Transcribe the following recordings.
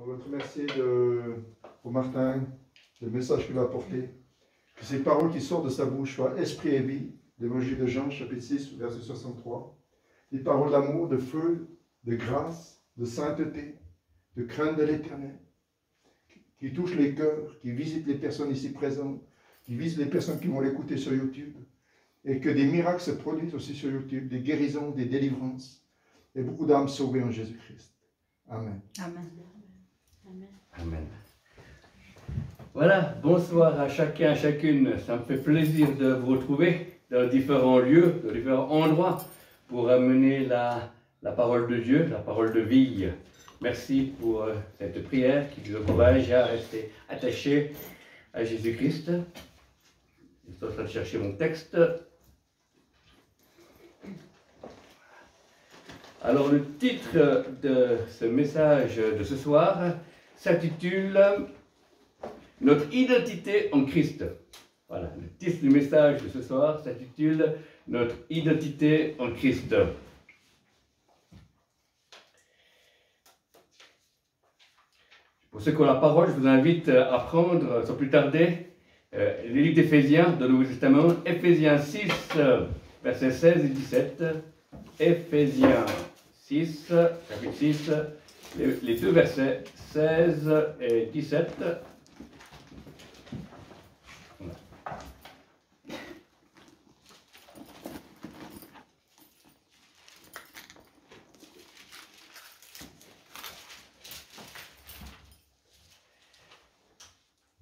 voudrais te remercier pour Martin, le message qu'il a apporté. Que ces paroles qui sortent de sa bouche soient esprit et vie. L'évangile de Jean, chapitre 6, verset 63. Des paroles d'amour, de feu, de grâce, de sainteté, de crainte de l'Éternel, qui touchent les cœurs, qui visitent les personnes ici présentes, qui visitent les personnes qui vont l'écouter sur YouTube, et que des miracles se produisent aussi sur YouTube, des guérisons, des délivrances, et beaucoup d'âmes sauvées en Jésus-Christ. Amen. Amen. Amen. Voilà, bonsoir à chacun, à chacune. Ça me fait plaisir de vous retrouver dans différents lieux, dans différents endroits, pour amener la parole de Dieu, la parole de vie. Merci pour cette prière qui nous encourage à rester attachés à Jésus-Christ. Je suis en train de chercher mon texte. Alors, le titre de ce message de ce soir s'intitule « Notre identité en Christ ». Voilà, le titre du message de ce soir s'intitule « Notre identité en Christ ». Pour ceux qui ont la parole, je vous invite à prendre, sans plus tarder, le livre d'Éphésiens, dans le Nouveau Testament, Éphésiens 6, versets 16 et 17. Éphésiens 6, chapitre 6, les deux versets 16 et 17. Voilà.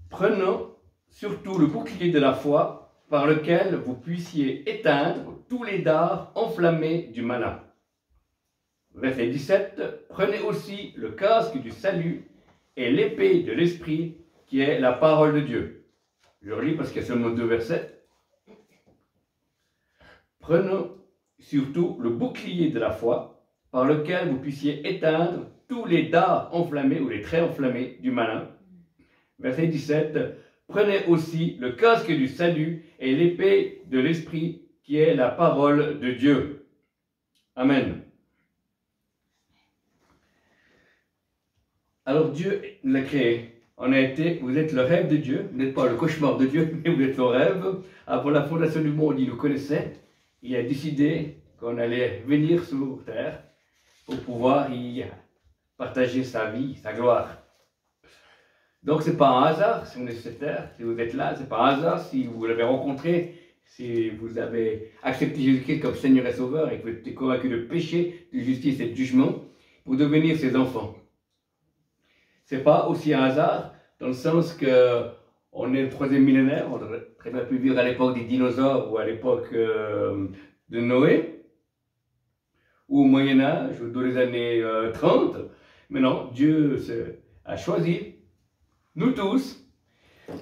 Prenons surtout le bouclier de la foi, par lequel vous puissiez éteindre tous les dards enflammés du malin. Verset 17, prenez aussi le casque du salut et l'épée de l'esprit qui est la parole de Dieu. Je relis parce qu'il y a seulement deux versets. Prenons surtout le bouclier de la foi, par lequel vous puissiez éteindre tous les dards enflammés ou les traits enflammés du malin. Verset 17, prenez aussi le casque du salut et l'épée de l'esprit qui est la parole de Dieu. Amen. Alors Dieu nous l'a créé. Vous êtes le rêve de Dieu, vous n'êtes pas le cauchemar de Dieu, mais vous êtes son rêve. Avant la fondation du monde, il nous connaissait. Il a décidé qu'on allait venir sur terre pour pouvoir y partager sa vie, sa gloire. Donc ce n'est pas un hasard si on est sur cette terre, si vous êtes là, ce n'est pas un hasard si vous l'avez rencontré, si vous avez accepté Jésus-Christ comme Seigneur et Sauveur et que vous êtes convaincu de péché, de justice et de jugement pour devenir ses enfants. Ce n'est pas aussi un hasard dans le sens qu'on est le 3e millénaire, on aurait très bien pu vivre à l'époque des dinosaures ou à l'époque de Noé, ou au Moyen-Âge, ou dans les années 30, mais non, Dieu a choisi nous tous,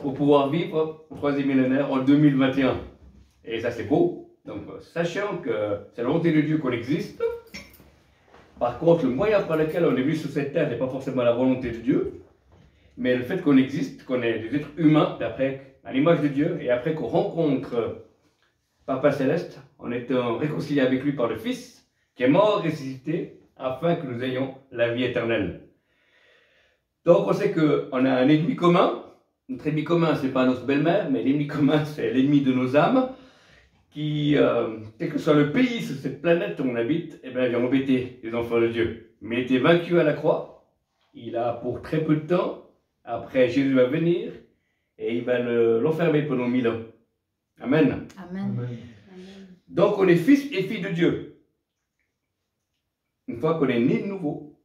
pour pouvoir vivre au 3e millénaire en 2021. Et ça, c'est beau. Donc, sachant que c'est la volonté de Dieu qu'on existe, par contre, le moyen par lequel on est venu sur cette terre n'est pas forcément la volonté de Dieu, mais le fait qu'on existe, qu'on est des êtres humains, d'après à l'image de Dieu, et après qu'on rencontre Papa Céleste, en étant réconcilié avec lui par le Fils, qui est mort et ressuscité, afin que nous ayons la vie éternelle. Donc on sait qu'on a un ennemi commun. Notre ennemi commun, ce n'est pas notre belle-mère, mais l'ennemi commun, c'est l'ennemi de nos âmes, qui, quel que soit le pays sur cette planète où on habite, eh bien, vient embêter les enfants de Dieu. Mais il était vaincu à la croix. Il a pour très peu de temps. Après, Jésus va venir et il va l'enfermer pendant 1000 ans. Amen. Amen. Amen. Donc on est fils et filles de Dieu. Une fois qu'on est né de nouveau,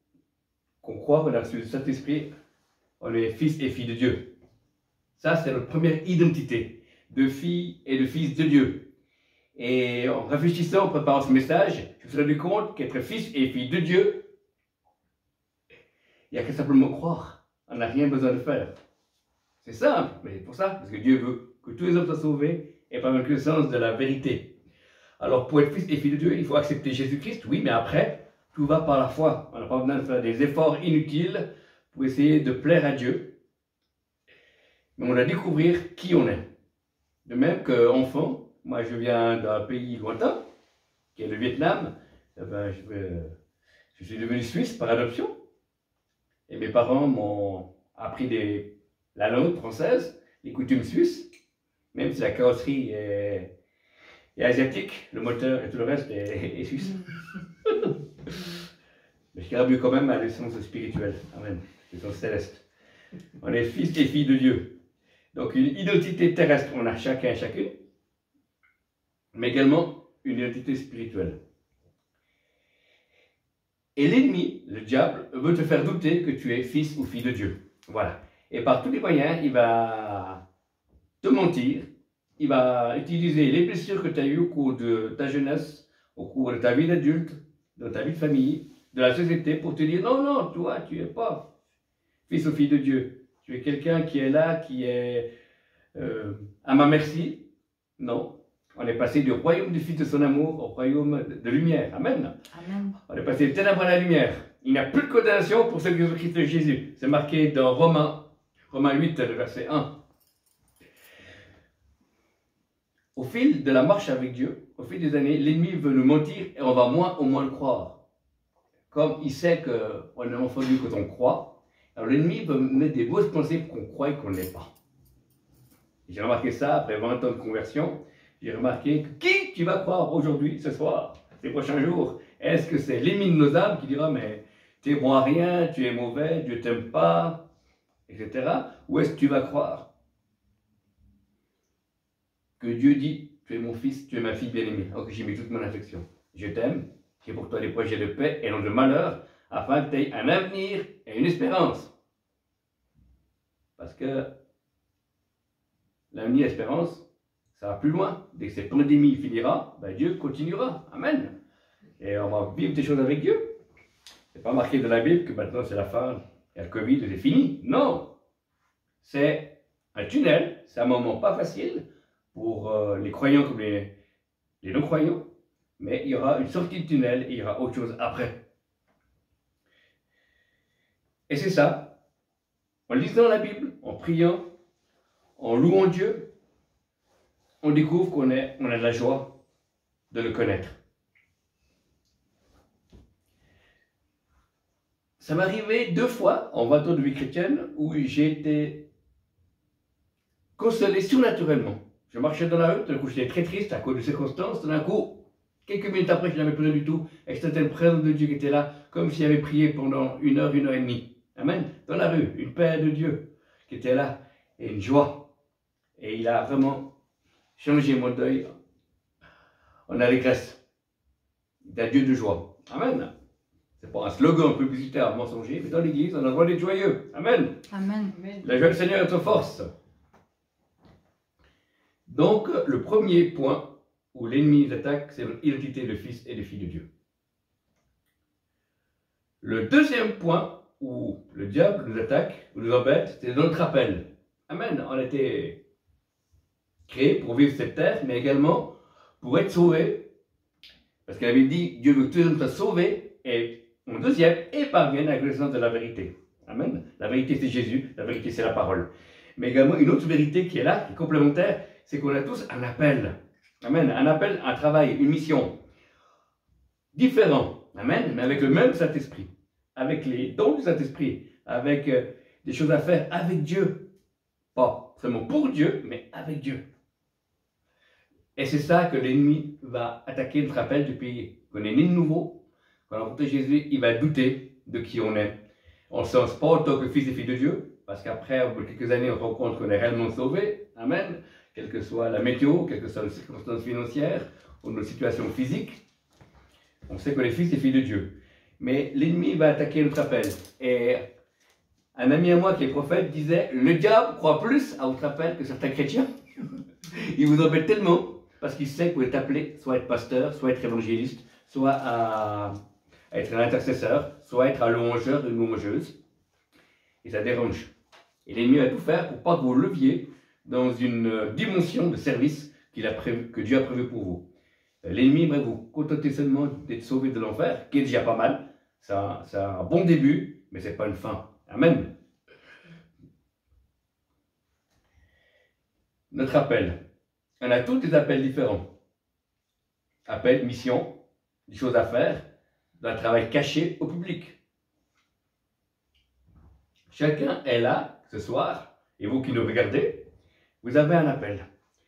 qu'on croit qu'on a reçu le Saint-Esprit, on est fils et filles de Dieu. Ça, c'est notre première identité, de filles et de fils de Dieu. Et en réfléchissant, en préparant ce message, je me suis rendu compte qu'être fils et fille de Dieu, il n'y a qu'à simplement croire. On n'a rien besoin de faire. C'est simple, mais pour ça, parce que Dieu veut que tous les hommes soient sauvés et par la connaissance de la vérité. Alors, pour être fils et fille de Dieu, il faut accepter Jésus-Christ, oui, mais après, tout va par la foi. On n'a pas besoin de faire des efforts inutiles pour essayer de plaire à Dieu. Mais on doit découvrir qui on est. De même qu'enfant, moi je viens d'un pays lointain, qui est le Vietnam. Eh ben, je suis devenu suisse par adoption. Et mes parents m'ont appris la langue française, les coutumes suisses, même si la carrosserie est asiatique, le moteur et tout le reste est suisse. Mais je carbure quand même à l'essence spirituelle. Amen. L'essence céleste. On est fils et filles de Dieu. Donc une identité terrestre, on a chacun et chacune, mais également une identité spirituelle. Et l'ennemi, le diable, veut te faire douter que tu es fils ou fille de Dieu. Voilà. Et par tous les moyens, il va te mentir. Il va utiliser les blessures que tu as eues au cours de ta jeunesse, au cours de ta vie d'adulte, de ta vie de famille, de la société, pour te dire non, non, toi, tu n'es pas fils ou fille de Dieu. Tu es quelqu'un qui est là, qui est à ma merci. Non. On est passé du royaume du Fils de son amour au royaume de lumière. Amen. Amen. On est passé des ténèbres à la lumière. Il n'y a plus de condamnation pour ceux qui sont Christ Jésus. C'est marqué dans Romains 8, le verset 1. Au fil de la marche avec Dieu, au fil des années, l'ennemi veut nous mentir et on va moins ou moins le croire. Comme il sait qu'on est enfant de Dieu quand on croit, alors l'ennemi veut mettre des fausses pensées pour qu'on croie qu'on ne l'est pas. J'ai remarqué ça après 20 ans de conversion. J'ai remarqué que qui tu vas croire aujourd'hui, ce soir, ces prochains jours? Est-ce que c'est l'ennemi de nos âmes qui dira mais tu es bon à rien, tu es mauvais, Dieu t'aime pas, etc. Ou est-ce que tu vas croire que Dieu dit tu es mon fils, tu es ma fille bien-aimée, ok, j'ai mis toute mon affection. Je t'aime, j'ai pour toi des projets de paix et non de malheur, afin que tu aies un avenir et une espérance. Parce que l'avenir et l'espérance, ça va plus loin. Dès que cette pandémie finira, ben Dieu continuera. Amen. Et on va vivre des choses avec Dieu. C'est pas marqué dans la Bible que maintenant c'est la fin, et le Covid, c'est fini. Non. C'est un tunnel, c'est un moment pas facile pour les croyants comme les non-croyants, mais il y aura une sortie de tunnel et il y aura autre chose après. Et c'est ça, en lisant la Bible, en priant, en louant Dieu, on découvre qu'on a de la joie de le connaître. Ça m'est arrivé 2 fois en 20 ans de vie chrétienne où j'ai été consolé surnaturellement. Je marchais dans la rue, tout d'un coup j'étais très triste à cause de circonstances, tout d'un coup, quelques minutes après je n'avais plus rien du tout, et c'était une présence de Dieu qui était là, comme s'il avait prié pendant 1 heure, 1 heure et demie. Amen. Dans la rue, une paix de Dieu qui était là, et une joie. Et il a vraiment changé mon deuil en allégresse. D'un Dieu de joie. Amen. C'est pas un slogan publicitaire mensonger, mais dans l'église, on a le droit d'être joyeux. Amen. Amen. La joie du Seigneur est notre force. Donc, le premier point où l'ennemi nous attaque, c'est notre identité de fils et de filles de Dieu. Le deuxième point où le diable nous attaque, ou nous embête, c'est notre appel. Amen. On a été créé pour vivre cette terre, mais également pour être sauvé. Parce qu'il avait dit, Dieu veut que tout le monde soit sauvé, et en deuxième, et parvienne à la connaissance de la vérité. Amen. La vérité, c'est Jésus, la vérité, c'est la parole. Mais également, une autre vérité qui est là, qui est complémentaire, c'est qu'on a tous un appel. Amen. Un appel, un travail, une mission. Différent. Amen. Mais avec le même Saint-Esprit. Avec les dons du Saint-Esprit. Avec des choses à faire avec Dieu. Pas seulement pour Dieu, mais avec Dieu. Et c'est ça que l'ennemi va attaquer notre appel depuis qu'on est né de nouveau. Quand on a rencontré Jésus, il va douter de qui on est. On ne se sent pas en tant que fils et filles de Dieu, parce qu'après, au bout de quelques années, on se rend compte qu'on est réellement sauvé. Amen. Quelle que soit la météo, quelles que soient les circonstances financières ou nos situations physiques, on sait qu'on est fils et filles de Dieu. Mais l'ennemi va attaquer notre appel. Et un ami à moi qui est prophète disait, le diable croit plus à votre appel que certains chrétiens. Il vous embête tellement parce qu'il sait que vous êtes appelé soit à être pasteur, soit à être évangéliste, soit à être un intercesseur, soit à être un louangeur, une louangeuse. Et ça dérange. Et l'ennemi va tout faire pour pas que vous leviez dans une dimension de service que Dieu a prévu pour vous. L'ennemi va vous contenter seulement d'être sauvé de l'enfer, qui est déjà pas mal. C'est un bon début, mais c'est pas une fin. Amen. Notre appel. On a tous des appels différents. Appel, mission, des choses à faire, d'un travail caché au public. chacun est là ce soir, et vous qui nous regardez, vous avez un appel.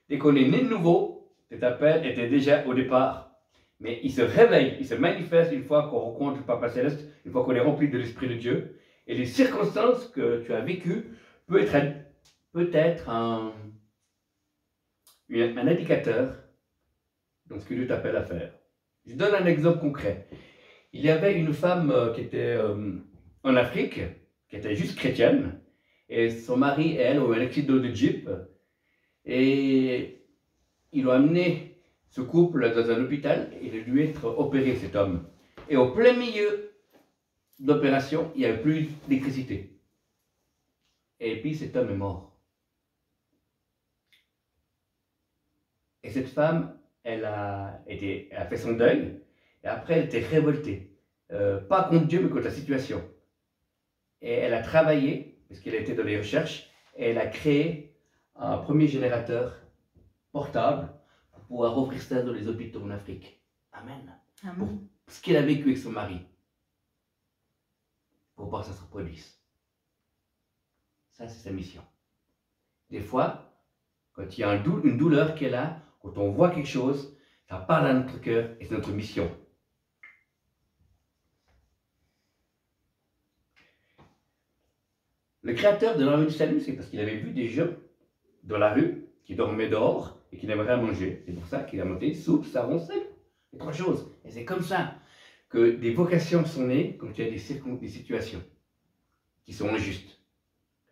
Dès qu'on est né de nouveau, cet appel était déjà au départ. Mais il se réveille, il se manifeste une fois qu'on rencontre le Papa Céleste, une fois qu'on est rempli de l'Esprit de Dieu. Et les circonstances que tu as vécues peuvent être peut-être un indicateur dans ce que Dieu t'appelle à faire. Je donne un exemple concret. Il y avait une femme qui était en Afrique, qui était juste chrétienne, et son mari et elle ont eu un accident de Jeep, et ils l'ont amené, ce couple, dans un hôpital, et il a dû être opéré, cet homme. Et au plein milieu d'opération, il n'y avait plus d'électricité. Et puis cet homme est mort. Et cette femme, elle a fait son deuil, et après elle était révoltée. Pas contre Dieu, mais contre la situation. Et elle a travaillé, parce qu'elle était dans les recherches, et elle a créé un premier générateur portable pour pouvoir offrir ça dans les hôpitaux en Afrique. Amen. Amen. Pour ce qu'elle a vécu avec son mari. Pour pas que ça se reproduise. Ça, c'est sa mission. Des fois, quand il y a une douleur qu'elle a, quand on voit quelque chose, ça parle à notre cœur et c'est notre mission. Le créateur de l'armée du salut, c'est parce qu'il avait vu des gens dans la rue qui dormaient dehors et qui n'avaient rien à manger. C'est pour ça qu'il a monté soupe, savon, sel. C'est trois choses. Et c'est comme ça que des vocations sont nées quand il y a des situations qui sont injustes.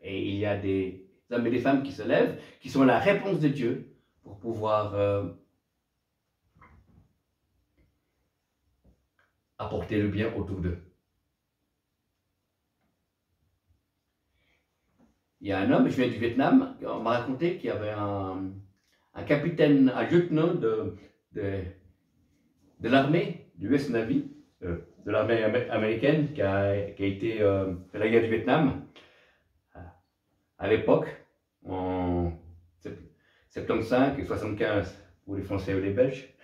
Et il y a des hommes et des femmes qui se lèvent, qui sont la réponse de Dieu pour pouvoir apporter le bien autour d'eux. Il y a un homme, je viens du Vietnam, on m'a raconté qu'il y avait un capitaine, un lieutenant de l'armée, du US Navy, de l'armée américaine qui a été fait la guerre du Vietnam à l'époque, en 75 et 75 pour les Français et les Belges.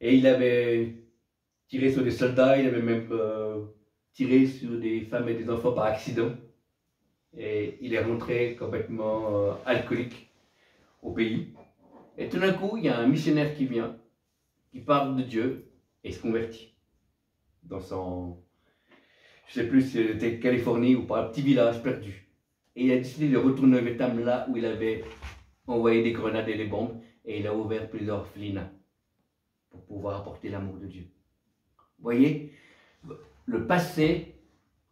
Et il avait tiré sur des soldats, il avait même tiré sur des femmes et des enfants par accident. Et il est rentré complètement alcoolique au pays. Et tout d'un coup, il y a un missionnaire qui vient, qui parle de Dieu et se convertit dans son, je ne sais plus si c'était Californie ou pas, un petit village perdu. Et il a décidé de retourner au Vietnam, là où il avait envoyé des grenades et des bombes, et il a ouvert plusieurs orphelinats pour pouvoir apporter l'amour de Dieu. Vous voyez, le passé,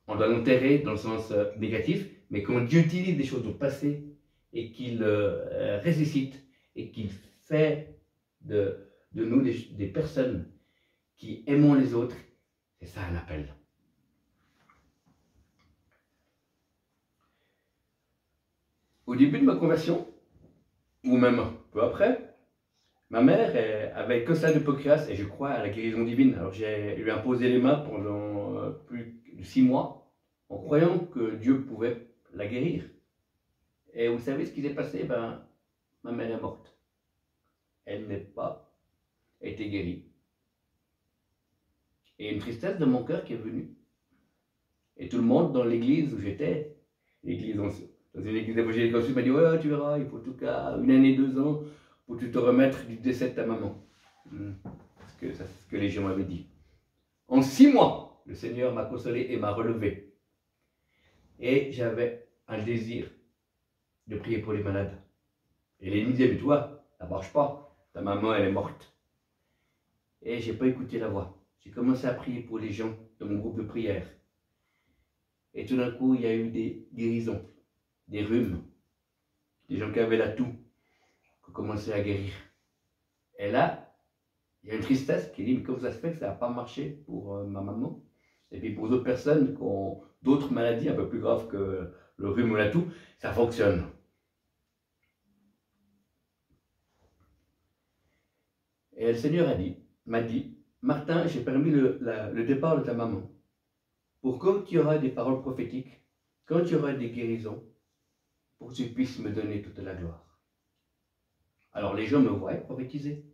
on doit l'enterrer dans le sens négatif, mais quand Dieu utilise des choses du passé et qu'il ressuscite et qu'il fait de nous des personnes qui aimons les autres, c'est ça un appel. Au début de ma conversion, ou même un peu après, ma mère avait que ça de Pocréas et je crois à la guérison divine. Alors j'ai lui imposé les mains pendant plus de 6 mois en croyant que Dieu pouvait la guérir. Et vous savez ce qui s'est passé? Ben, ma mère est morte. Elle n'est pas été guérie. Et une tristesse de mon cœur qui est venue. Et tout le monde dans l'église où j'étais, dans une église évangélique, m'a dit ouais, tu verras, il faut en tout cas 1 année, 2 ans pour te remettre du décès de ta maman. Parce que c'est ce que les gens m'avaient dit. En 6 mois, le Seigneur m'a consolé et m'a relevé. Et j'avais un désir de prier pour les malades. Et les disaient, mais toi, ça ne marche pas, ta maman elle est morte. Et je n'ai pas écouté la voix. J'ai commencé à prier pour les gens dans mon groupe de prière. Et tout d'un coup, il y a eu des guérisons, des rhumes, des gens qui avaient la toux, qui ont commencé à guérir. Et là, il y a une tristesse qui dit, mais comment ça se fait que ça n'a pas marché pour ma maman? Et puis pour d'autres personnes qui ont d'autres maladies un peu plus graves que le rhume ou la toux, ça fonctionne. Et le Seigneur m'a dit, Martin, j'ai permis le départ de ta maman. Pour quand tu auras des paroles prophétiques, quand tu auras des guérisons, pour que tu puisses me donner toute la gloire. Alors les gens me voient prophétiser,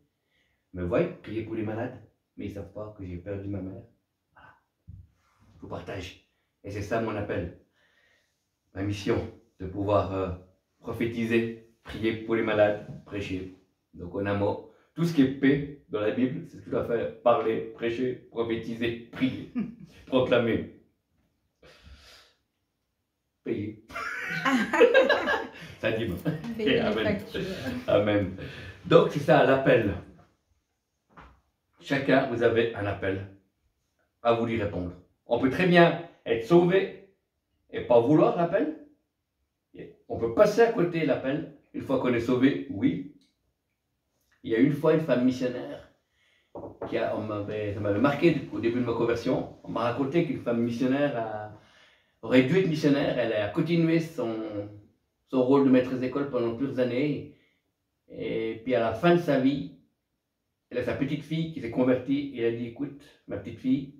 me voient prier pour les malades, mais ils ne savent pas que j'ai perdu ma mère. Voilà. Je vous partage. Et c'est ça mon appel. la mission de pouvoir prophétiser, prier pour les malades, prêcher. Donc en un mot, tout ce qui est paix dans la Bible, c'est ce que tu dois faire, parler, prêcher, prophétiser, prier, proclamer. Payer. Ça dit bon. Payer les Amen. factures. Amen. Donc c'est ça l'appel. Chacun, vous avez un appel. À vous d'y répondre. On peut très bien être sauvé et pas vouloir l'appel. On peut passer à côté de l'appel une fois qu'on est sauvé, oui. Il y a une fois une femme missionnaire ça m'avait marqué au début de ma conversion. On m'a raconté qu'une femme missionnaire aurait dû être missionnaire. Elle a continué son rôle de maîtresse d'école pendant plusieurs années. Et puis à la fin de sa vie, elle a sa petite fille qui s'est convertie et elle a dit, écoute, ma petite fille,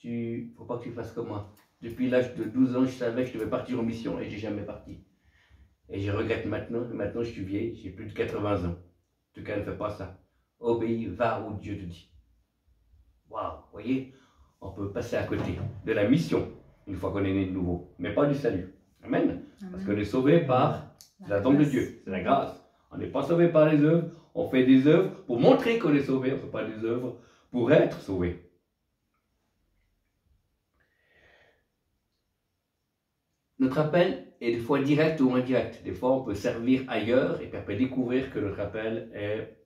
il ne faut pas que tu fasses comme moi. Depuis l'âge de 12 ans, je savais que je devais partir en mission et je n'ai jamais parti. Et je regrette maintenant, je suis vieille, j'ai plus de 80 ans. En tout cas, ne fais pas ça. Obéis, va où Dieu te dit. Waouh, vous voyez, on peut passer à côté de la mission une fois qu'on est né de nouveau, mais pas du salut. Amen. Parce qu'on est sauvé par la don de Dieu, c'est la grâce. On n'est pas sauvé par les œuvres, on fait des œuvres pour montrer qu'on est sauvé, on ne fait pas des œuvres pour être sauvé. Notre appel est des fois direct ou indirect. Des fois, on peut servir ailleurs et puis après découvrir que notre appel est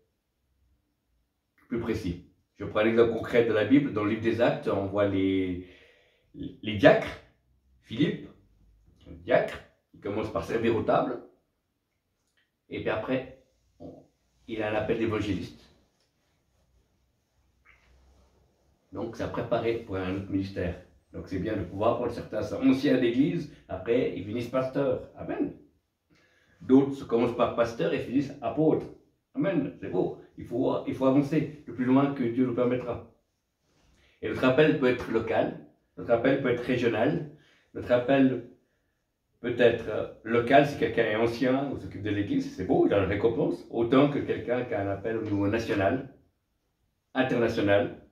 plus précis. Je prends l'exemple concret de la Bible. Dans le livre des Actes, on voit les diacres. Philippe, un diacre, il commence par servir aux tables. Et puis après, il a un appel d'évangéliste. Donc, ça a préparé pour un autre ministère. Donc c'est bien de pouvoir prendre certains sont anciens d'église, après ils finissent pasteurs. Amen. D'autres commencent par pasteur et finissent apôtres. Amen. C'est beau. Il faut avancer le plus loin que Dieu nous permettra. Et notre appel peut être local, notre appel peut être régional, notre appel peut être local si quelqu'un est ancien ou s'occupe de l'église, c'est beau, il a une récompense, autant que quelqu'un qui a un appel au niveau national, international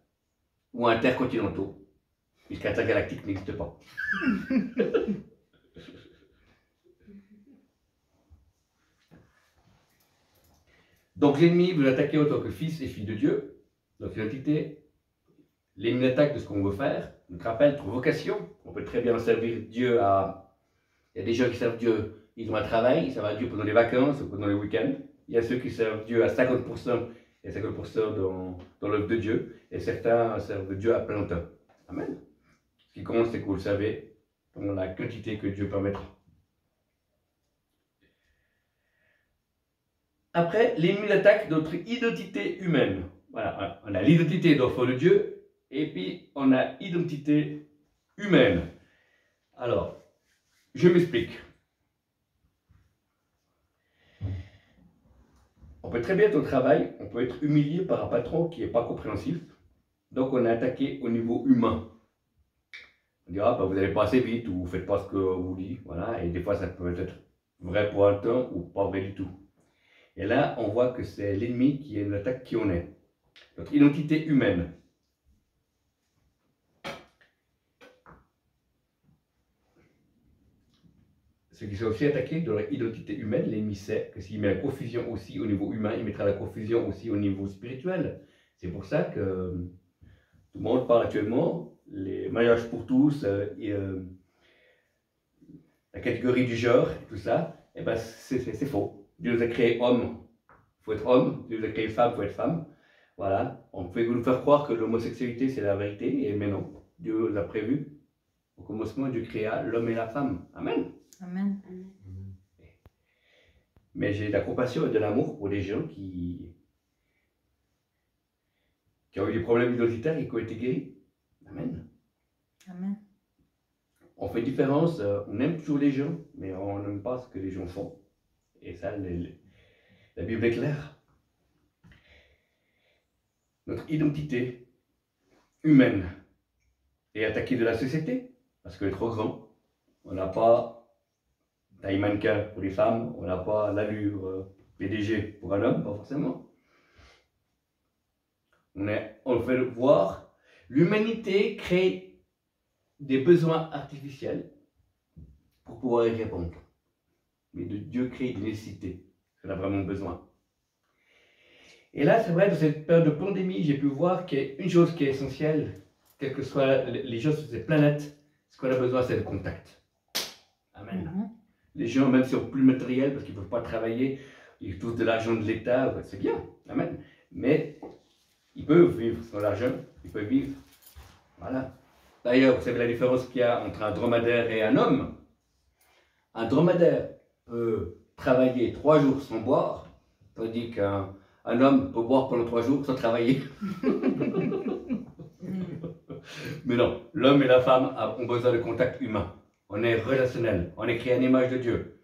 ou intercontinental. Puisque intergalactique n'existe pas. Donc l'ennemi veut attaquer en tant que fils et fille de Dieu, notre identité. L'ennemi attaque de ce qu'on veut faire, notre appel, notre vocation. On peut très bien servir Dieu à... Il y a des gens qui servent Dieu, ils ont un travail, ils servent à Dieu pendant les vacances ou pendant les week-ends. Il y a ceux qui servent Dieu à 50% et 50% dans l'œuvre de Dieu. Et certains servent Dieu à plein temps. Amen. Ce qui compte, c'est que vous le savez, dans la quantité que Dieu permettra. Après, l'ennemi attaque notre identité humaine. Voilà, on a l'identité d'enfant de Dieu, et puis on a l'identité humaine. Alors, je m'explique. On peut très bien être au travail, on peut être humilié par un patron qui n'est pas compréhensif, donc on est attaqué au niveau humain. On dira, bah, vous n'allez pas assez vite, ou vous ne faites pas ce que vous dit, voilà, et des fois ça peut être vrai pour un temps, ou pas vrai du tout. Et là, on voit que c'est l'ennemi qui nous attaque qui on est. Notre identité humaine. Ceux qui sont aussi attaqués dans leur identité humaine, l'ennemi sait que s'il met la confusion aussi au niveau humain, il mettra la confusion aussi au niveau spirituel. C'est pour ça que tout le monde parle actuellement, les mariages pour tous, la catégorie du genre, tout ça, eh ben c'est faux. Dieu nous a créés hommes, il faut être homme. Dieu nous a créés femmes, il faut être femme. Voilà, on peut nous faire croire que l'homosexualité c'est la vérité, mais non. Dieu l'a prévu. Au commencement, Dieu créa l'homme et la femme. Amen. Amen. Mais j'ai de la compassion et de l'amour pour les gens qui ont eu des problèmes identitaires et qui ont été guéris. Amen. Amen. On fait différence, on aime toujours les gens, mais on n'aime pas ce que les gens font. Et ça, la Bible est claire. Notre identité humaine est attaquée de la société, parce qu'elle est trop grande. On n'a pas taille mannequin pour les femmes, on n'a pas l'allure PDG pour un homme, pas forcément. On fait voir, l'humanité crée des besoins artificiels pour pouvoir y répondre. Mais Dieu crée une nécessité, on a vraiment besoin. Et là, c'est vrai, dans cette période de pandémie, j'ai pu voir qu'il y a une chose qui est essentielle, quelles que soient les choses sur cette planète, ce qu'on a besoin, c'est le contact. Amen. Les gens, même si on plus matériel, parce qu'ils ne peuvent pas travailler, ils touchent de l'argent de l'État, c'est bien, amen. Mais ils peuvent vivre sans l'argent, ils peuvent vivre. Voilà. D'ailleurs, vous savez la différence qu'il y a entre un dromadaire et un homme. Un dromadaire peut travailler 3 jours sans boire, tandis qu'un homme peut boire pendant 3 jours sans travailler. Mais non, l'homme et la femme ont besoin de contact humain. On est relationnel, on est créé à l'image de Dieu.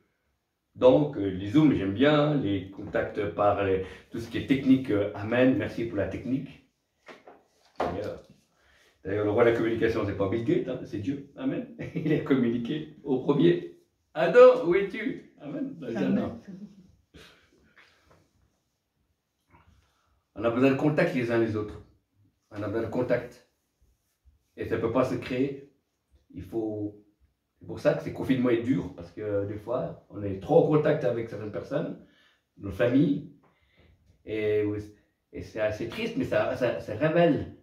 Donc, les Zooms, j'aime bien, les contacts par tout ce qui est technique, amen, merci pour la technique. D'ailleurs, le roi de la communication, c'est pas Bill Gates, hein, c'est Dieu, amen. Il a communiqué au premier. Adam, où es-tu? Amen. Amen. On a besoin de contact les uns les autres. On a besoin de contact. Et ça ne peut pas se créer. Il faut... C'est pour ça que ces confinements est dur, parce que des fois, on est trop en contact avec certaines personnes, nos familles, et c'est assez triste, mais ça révèle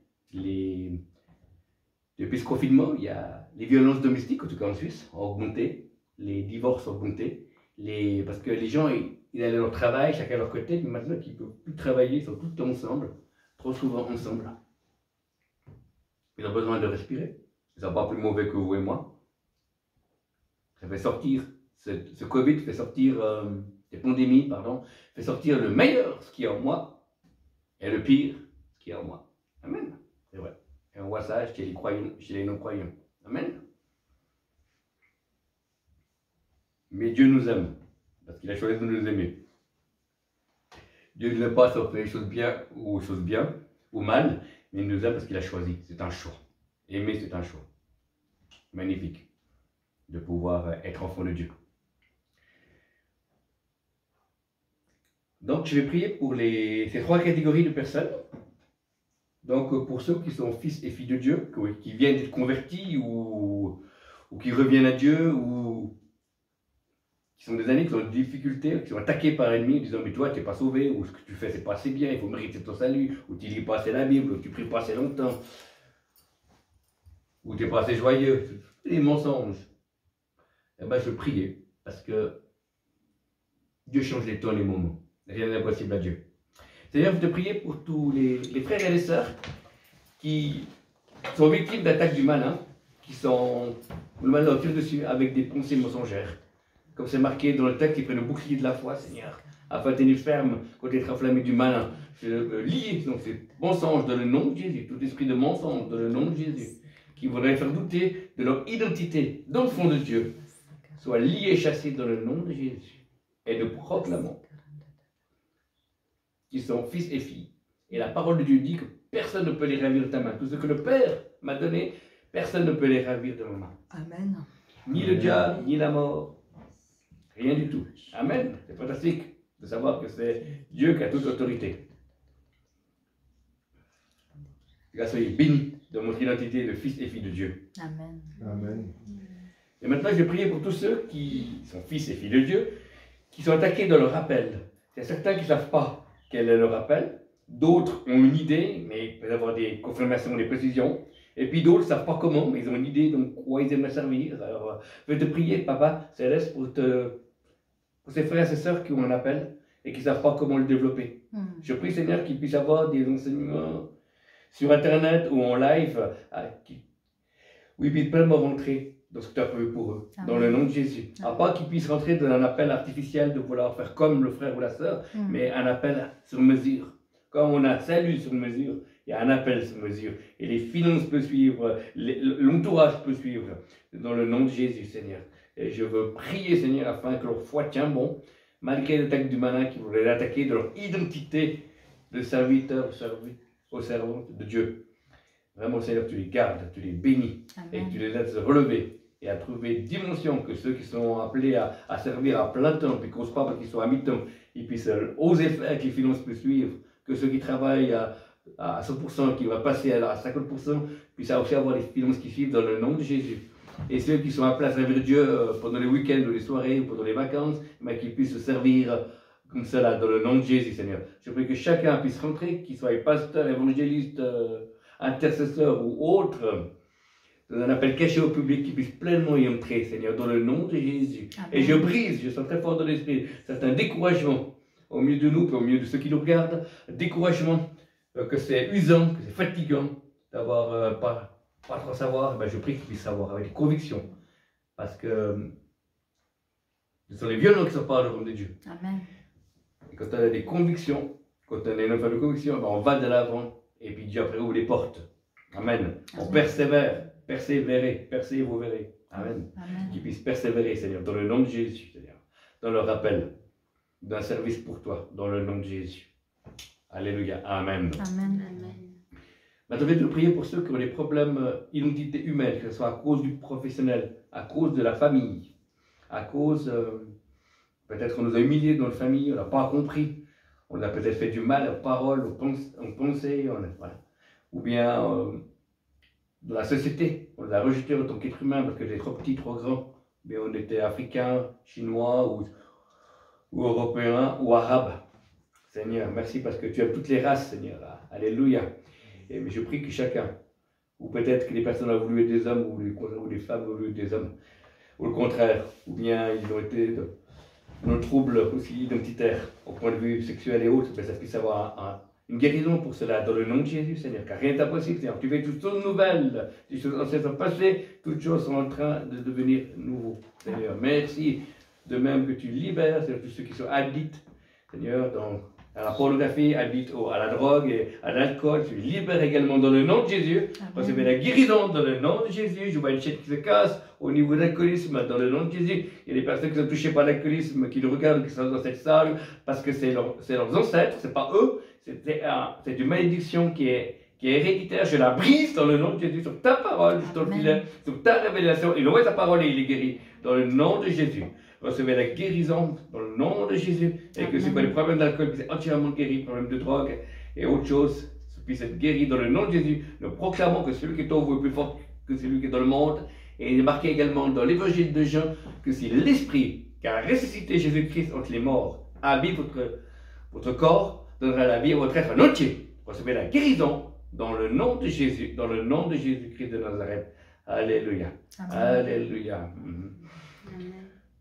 Depuis ce confinement, il y a les violences domestiques, en tout cas en Suisse, ont augmenté, les divorces ont augmenté, parce que les gens, ils allaient à leur travail, chacun à leur côté, mais maintenant qu'ils ne peuvent plus travailler, ils sont tout le temps ensemble, trop souvent ensemble. Ils ont besoin de respirer, ils ne sont pas plus mauvais que vous et moi. Ça fait sortir, ce Covid fait sortir, ces pandémies, pardon, fait sortir le meilleur, ce qui est en moi, et le pire, ce qui est en moi. Amen. C'est vrai. Et on voit ça chez les croyants, chez les non-croyants. Amen. Mais Dieu nous aime, parce qu'il a choisi de nous aimer. Dieu ne l'aime pas si on fait les choses bien ou mal, mais il nous aime parce qu'il a choisi. C'est un choix. Aimer, c'est un choix. Magnifique de pouvoir être enfant de Dieu. Donc, je vais prier pour ces 3 catégories de personnes. Donc, pour ceux qui sont fils et filles de Dieu, qui viennent d'être convertis ou qui reviennent à Dieu, ou qui sont des années qui ont des difficultés, qui sont attaqués par l'ennemi, en disant mais toi, tu n'es pas sauvé, ou ce que tu fais, c'est pas assez bien, il faut mériter ton salut, ou tu lis pas assez la Bible, ou tu pries pas assez longtemps, ou tu n'es pas assez joyeux. Des mensonges. Eh bien, je priais, parce que Dieu change les temps et les moments. Rien n'est impossible à Dieu. C'est-à-dire de prier pour tous les frères et les sœurs qui sont victimes d'attaques du malin, qui sont, le malin leur tire dessus avec des pensées mensongères. Comme c'est marqué dans le texte, ils prennent le bouclier de la foi, Seigneur, afin de tenir ferme contre les enflammés du malin. Je lie donc ces mensonges dans le nom de Jésus, tout esprit de mensonge dans le nom de Jésus, qui voudrait faire douter de leur identité d'enfant de Dieu, soit liés et chassés dans le nom de Jésus. Et nous proclamons qu'ils sont fils et filles. Et la parole de Dieu dit que personne ne peut les ravir de ta main. Tout ce que le Père m'a donné, personne ne peut les ravir de ma main. Amen. Ni le diable, ni la mort. Rien du tout. Amen. C'est fantastique de savoir que c'est Dieu qui a toute autorité. Soyez bénis de votre identité de fils et filles de Dieu. Amen. Amen. Et maintenant, je vais prier pour tous ceux qui sont fils et filles de Dieu, qui sont attaqués dans leur appel. Il y a certains qui ne savent pas quel est leur appel. D'autres ont une idée, mais ils peuvent avoir des confirmations, des précisions. Et puis d'autres ne savent pas comment, mais ils ont une idée, donc quoi ils aimeraient servir. Alors, je vais te prier, Papa Céleste, pour ces frères et ces sœurs qui ont un appel et qui ne savent pas comment le développer. Je prie, Seigneur, qu'ils puissent avoir des enseignements sur Internet ou en live, où ils puissent pleinement rentrer dans ce que tu as prévu pour eux, dans le nom de Jésus. À pas qu'ils puissent rentrer dans un appel artificiel de vouloir faire comme le frère ou la sœur, mais un appel sur mesure. Comme on a salut sur mesure, il y a un appel sur mesure. Et les finances peuvent suivre, l'entourage peut suivre, dans le nom de Jésus, Seigneur. Et je veux prier, Seigneur, afin que leur foi tient bon, malgré l'attaque du malin qui voudrait l'attaquer de leur identité de serviteur au servant de Dieu. Vraiment, Seigneur, tu les gardes, tu les bénis, et que tu les aides à se relever et à trouver dimension, que ceux qui sont appelés à servir à plein temps, puis qui n'osent pas parce qu'ils sont à mi-temps, ils puissent oser faire que les finances puissent suivre, que ceux qui travaillent à 100%, qui vont passer à 50%, puissent aussi avoir les finances qui suivent dans le nom de Jésus. Et ceux qui sont appelés à servir Dieu pendant les week-ends ou les soirées ou pendant les vacances, mais qu'ils puissent se servir comme cela dans le nom de Jésus, Seigneur. Je prie que chacun puisse rentrer, qu'il soit pasteur, évangéliste, intercesseur ou autre, dans un appel caché au public, qui puisse pleinement y entrer, Seigneur, dans le nom de Jésus. Amen. Et je brise, je sens très fort dans l'esprit, certains découragements au milieu de nous, puis au milieu de ceux qui nous regardent, découragement, que c'est usant, que c'est fatigant d'avoir pas trop savoir. Ben, je prie qu'ils puissent savoir avec conviction, parce que ce sont les violents qui sont pas dans le royaume de Dieu. Amen. Et quand on a des convictions, quand on a une affaire de conviction, ben, on va de l'avant, et puis Dieu après ouvre les portes. Amen. On persévère. Persévérez, vous verrez. Amen. Amen. Qu'ils puissent persévérer, Seigneur, dans le nom de Jésus, Seigneur, dans le rappel d'un service pour toi, dans le nom de Jésus. Alléluia. Amen. Amen. Amen. Maintenant, je vais te prier pour ceux qui ont des problèmes d'identité humaine, que ce soit à cause du professionnel, à cause de la famille, à cause, peut-être qu'on nous a humiliés dans la famille, on n'a pas compris, on a peut-être fait du mal aux paroles, aux pensées, voilà. Ou bien dans la société, on l'a rejeté en tant qu'être humain parce que j'étais trop petit, trop grand. Mais on était africain, chinois ou européen ou arabe. Seigneur, merci parce que tu aimes toutes les races, Seigneur. Alléluia. Mais je prie que chacun, ou peut-être que les personnes ont voulu être des hommes ou les femmes ont voulu être des hommes, ou le contraire, ou bien ils ont été dans le trouble aussi identitaire au point de vue sexuel et autres, mais ça puisse avoir une guérison pour cela, dans le nom de Jésus, Seigneur, car rien n'est impossible, Seigneur. Tu fais toutes choses nouvelles, les choses anciennes sont passées, toutes choses sont en train de devenir nouveaux, Seigneur. Merci, de même que tu libères, Seigneur, tous ceux qui sont addicts, Seigneur, à la pornographie, addicts à la drogue et à l'alcool. Tu libères également dans le nom de Jésus. Recevez la guérison dans le nom de Jésus. Je vois une chaîne qui se casse au niveau de l'alcoolisme dans le nom de Jésus. Il y a des personnes qui sont touchées par l'alcoolisme, qui nous regardent, qui sont dans cette salle, parce que c'est leurs ancêtres, c'est pas eux. C'est une malédiction qui est héréditaire. Je la brise dans le nom de Jésus, sur ta parole, sur ton filet, sur ta révélation. Il envoie ta parole et il est guéri dans le nom de Jésus. Recevez la guérison dans le nom de Jésus. Et que c'est pas les problèmes d'alcool puissent être entièrement guéris, problèmes de drogue et autre chose puissent être guéris dans le nom de Jésus. Nous proclamons que celui qui est en vous est plus fort que celui qui est dans le monde. Et il est marqué également dans l'évangile de Jean que si l'Esprit qui a ressuscité Jésus-Christ entre les morts habite votre corps, donnera la vie à votre être en entier. Recevez la guérison dans le nom de Jésus, dans le nom de Jésus-Christ de Nazareth. Alléluia. Amen. Alléluia. Amen.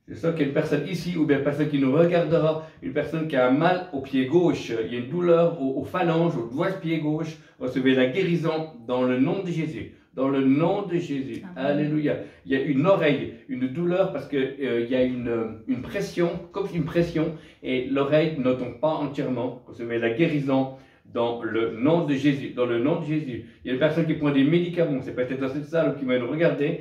Je sens qu'il y a une personne ici, ou bien une personne qui nous regardera, une personne qui a un mal au pied gauche, il y a une douleur aux phalanges, au doigt de pied gauche. Recevez la guérison dans le nom de Jésus. Dans le nom de Jésus. Amen. Alléluia. Il y a une oreille, une douleur parce qu'il y a une pression, comme une pression, et l'oreille n'entend pas entièrement. Recevez la guérison dans le nom de Jésus. Dans le nom de Jésus. Il y a une personne qui prend des médicaments, c'est peut-être dans cette salle qui va nous regarder.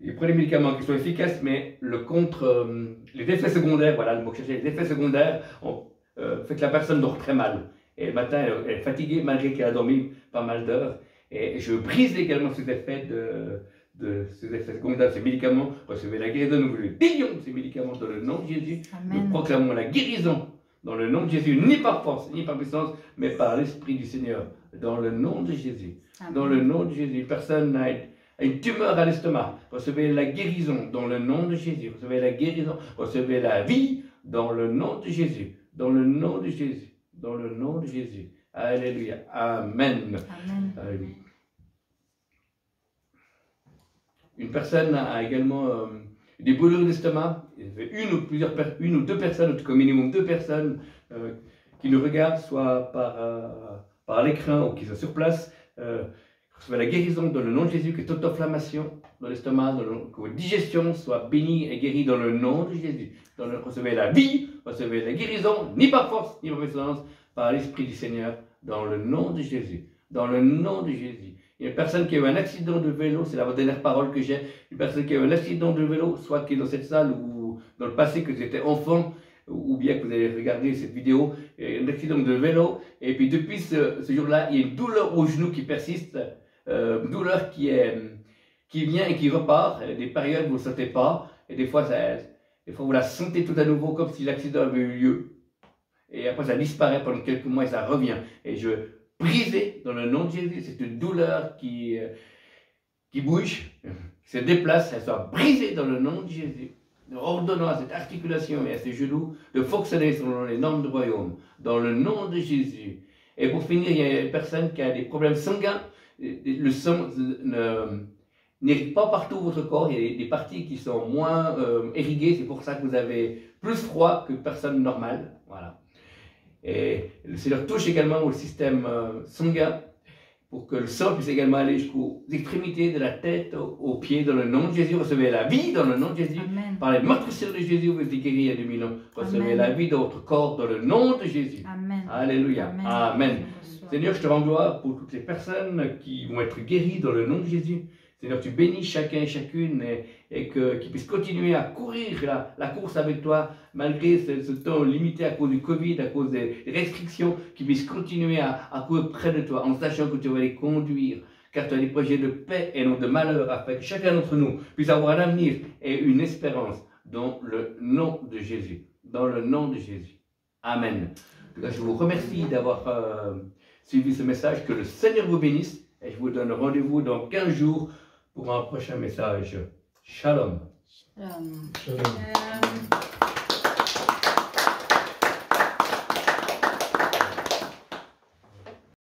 Il prend des médicaments qui sont efficaces, mais les effets secondaires, voilà le mot que je cherchais, les effets secondaires fait que la personne dort très mal. Et le matin, elle est fatiguée malgré qu'elle a dormi pas mal d'heures. Et je brise également ces effets ces effets secondaires de ces médicaments. Recevez la guérison, nous vous le délions de ces médicaments dans le nom de Jésus. Amen. Nous proclamons la guérison dans le nom de Jésus, ni par force, ni par puissance, mais par l'Esprit du Seigneur. Dans le nom de Jésus. Amen. Dans le nom de Jésus. Personne n'a une tumeur à l'estomac. Recevez la guérison dans le nom de Jésus. Recevez la guérison. Recevez la vie dans le nom de Jésus. Dans le nom de Jésus. Dans le nom de Jésus. Alléluia. Amen. Amen. Alléluia. Une personne a également des brûlures d'estomac. Une ou deux personnes, en tout cas minimum 2 personnes, qui nous regardent, soit par l'écran ou qui sont sur place. Recevez la guérison dans le nom de Jésus, que toute inflammation dans l'estomac, que votre digestion soit bénie et guérie dans le nom de Jésus. Recevez la vie, recevez la guérison, ni par force, ni par puissance, par l'Esprit du Seigneur, dans le nom de Jésus. Dans le nom de Jésus. Il y a une personne qui a eu un accident de vélo, c'est la dernière parole que j'ai. Une personne qui a eu un accident de vélo, soit qui est dans cette salle ou dans le passé que j'étais enfant, ou bien que vous avez regardé cette vidéo, un accident de vélo, et puis depuis ce jour-là, il y a une douleur au genou qui persiste, une douleur qui vient et qui repart, des périodes où vous ne le sentez pas, et des fois vous la sentez tout à nouveau comme si l'accident avait eu lieu, et après ça disparaît pendant quelques mois et ça revient. Et je brisais dans le nom de Jésus cette douleur qui bouge, se déplace, elle soit brisée dans le nom de Jésus. Nous ordonnons à cette articulation et à ces genoux de fonctionner selon les normes du royaume, dans le nom de Jésus. Et pour finir, il y a une personne qui a des problèmes sanguins. Le sang n'irrigue pas partout votre corps. Il y a des parties qui sont moins irriguées. C'est pour ça que vous avez plus froid qu'une personne normale. Voilà. Et le Seigneur touche également au système sanguin pour que le sang puisse également aller jusqu'aux extrémités de la tête aux pieds. Dans le nom de Jésus, recevez la vie dans le nom de Jésus. Amen. Par les meurtrissures de Jésus, vous êtes guéris il y a 2000 ans. Recevez Amen. La vie dans votre corps dans le nom de Jésus. Amen. Alléluia. Amen. Amen. Seigneur, je te rends gloire pour toutes les personnes qui vont être guéries dans le nom de Jésus. Seigneur, tu bénis chacun et chacune et qu'ils puissent continuer à courir la course avec toi, malgré ce temps limité à cause du Covid, à cause des restrictions, qu'ils puissent continuer à courir près de toi, en sachant que tu vas les conduire, car tu as des projets de paix et non de malheur, afin que chacun d'entre nous puisse avoir un avenir et une espérance dans le nom de Jésus. Dans le nom de Jésus. Amen. En tout cas, je vous remercie d'avoir suivi ce message. Que le Seigneur vous bénisse et je vous donne rendez-vous dans 15 jours pour un prochain message. Shalom. Shalom.